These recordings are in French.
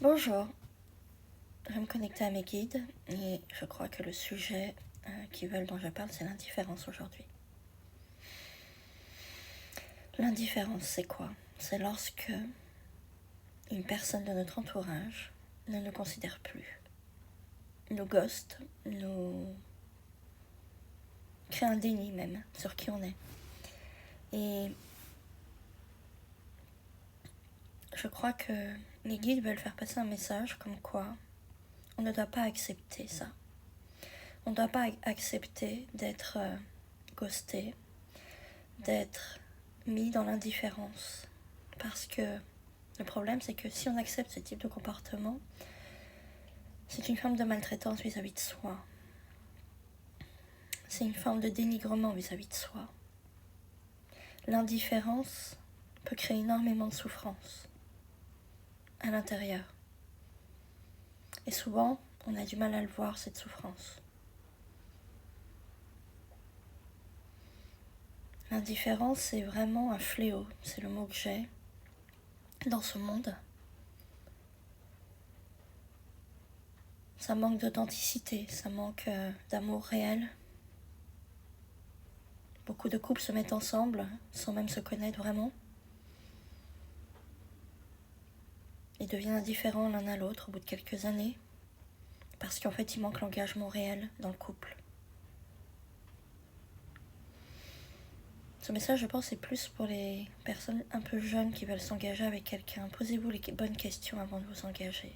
Bonjour, je vais me connecter à mes guides et je crois que le sujet dont je parle, c'est l'indifférence aujourd'hui. L'indifférence, c'est quoi? C'est lorsque une personne de notre entourage ne nous considère plus, nous ghost, nous crée un déni même sur qui on est. Et je crois que les guides veulent faire passer un message comme quoi on ne doit pas accepter ça. On ne doit pas accepter d'être ghosté, d'être mis dans l'indifférence. Parce que le problème, c'est que si on accepte ce type de comportement, c'est une forme de maltraitance vis-à-vis de soi. C'est une forme de dénigrement vis-à-vis de soi. L'indifférence peut créer énormément de souffrance à l'intérieur. Et souvent, on a du mal à le voir, cette souffrance. L'indifférence, c'est vraiment un fléau, c'est le mot que j'ai dans ce monde. Ça manque d'authenticité, ça manque d'amour réel. Beaucoup de couples se mettent ensemble sans même se connaître vraiment. Ils deviennent indifférents l'un à l'autre au bout de quelques années parce qu'en fait, il manque l'engagement réel dans le couple. Ce message, je pense, est plus pour les personnes un peu jeunes qui veulent s'engager avec quelqu'un. Posez-vous les bonnes questions avant de vous engager.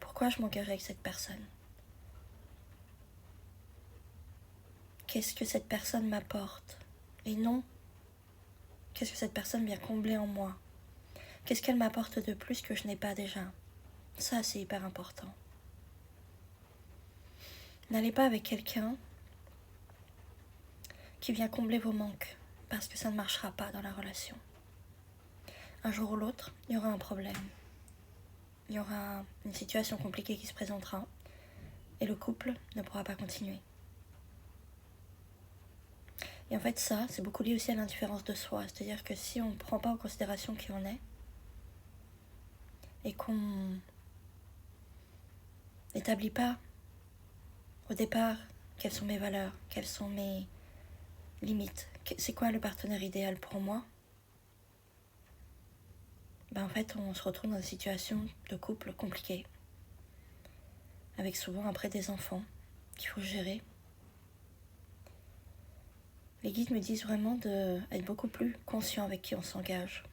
Pourquoi je m'engage avec cette personne? Qu'est-ce que cette personne m'apporte? Et non, qu'est-ce que cette personne vient combler en moi? Qu'est-ce qu'elle m'apporte de plus que je n'ai pas déjà? Ça, c'est hyper important. N'allez pas avec quelqu'un qui vient combler vos manques, parce que ça ne marchera pas dans la relation. Un jour ou l'autre, il y aura un problème. Il y aura une situation compliquée qui se présentera et le couple ne pourra pas continuer. Et en fait, ça, c'est beaucoup lié aussi à l'indifférence de soi. C'est-à-dire que si on ne prend pas en considération qui on est et qu'on n'établit pas au départ quelles sont mes valeurs, quelles sont mes limites, c'est quoi le partenaire idéal pour moi, en fait, on se retrouve dans une situation de couple compliquée, avec souvent après des enfants qu'il faut gérer. Les guides me disent vraiment d'être beaucoup plus conscient avec qui on s'engage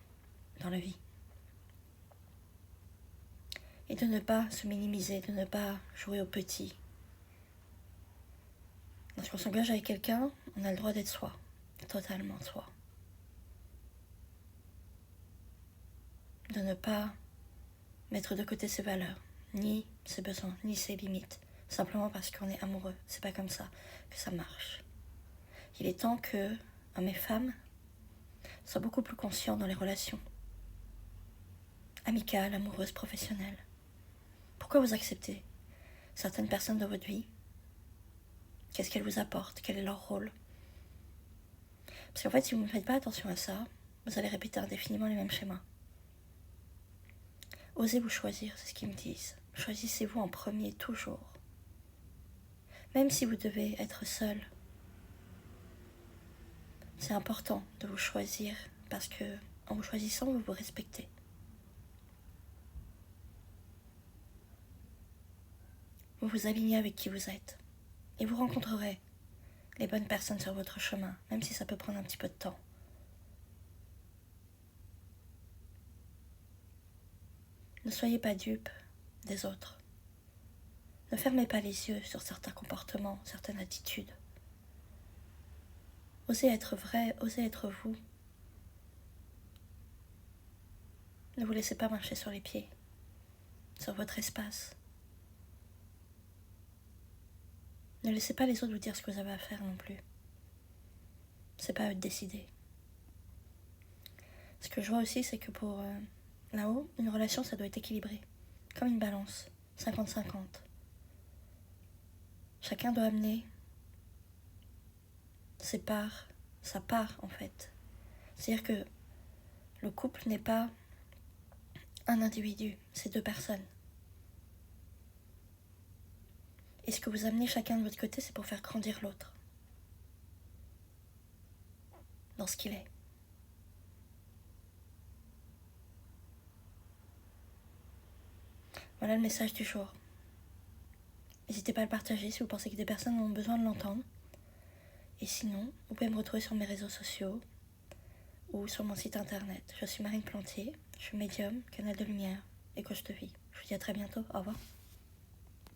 dans la vie. Et de ne pas se minimiser, de ne pas jouer au petit. Lorsqu'on s'engage avec quelqu'un, on a le droit d'être soi, totalement soi. De ne pas mettre de côté ses valeurs, ni ses besoins, ni ses limites, simplement parce qu'on est amoureux. C'est pas comme ça que ça marche. Il est temps que hommes et femmes soient beaucoup plus conscients dans les relations amicales, amoureuses, professionnelles. Pourquoi vous acceptez certaines personnes de votre vie? Qu'est-ce qu'elles vous apportent? Quel est leur rôle? Parce qu'en fait, si vous ne faites pas attention à ça, vous allez répéter indéfiniment les mêmes schémas. Osez vous choisir, c'est ce qu'ils me disent. Choisissez-vous en premier, toujours. Même si vous devez être seul, c'est important de vous choisir parce que en vous choisissant, vous vous respectez. Vous vous alignez avec qui vous êtes et vous rencontrerez les bonnes personnes sur votre chemin, même si ça peut prendre un petit peu de temps. Ne soyez pas dupes des autres. Ne fermez pas les yeux sur certains comportements, certaines attitudes. Osez être vrai, osez être vous. Ne vous laissez pas marcher sur les pieds, sur votre espace. Ne laissez pas les autres vous dire ce que vous avez à faire non plus. C'est pas à eux de décider. Ce que je vois aussi, c'est que pour là-haut, une relation, ça doit être équilibré. Comme une balance, 50-50. Chacun doit amener sa part en fait. C'est-à-dire que le couple n'est pas un individu, c'est deux personnes. Et ce que vous amenez chacun de votre côté, c'est pour faire grandir l'autre. Dans ce qu'il est. Voilà le message du jour. N'hésitez pas à le partager si vous pensez que des personnes ont besoin de l'entendre. Et sinon, vous pouvez me retrouver sur mes réseaux sociaux ou sur mon site internet. Je suis Marine Plantier, je suis médium, canal de lumière et coach de vie. Je vous dis à très bientôt. Au revoir.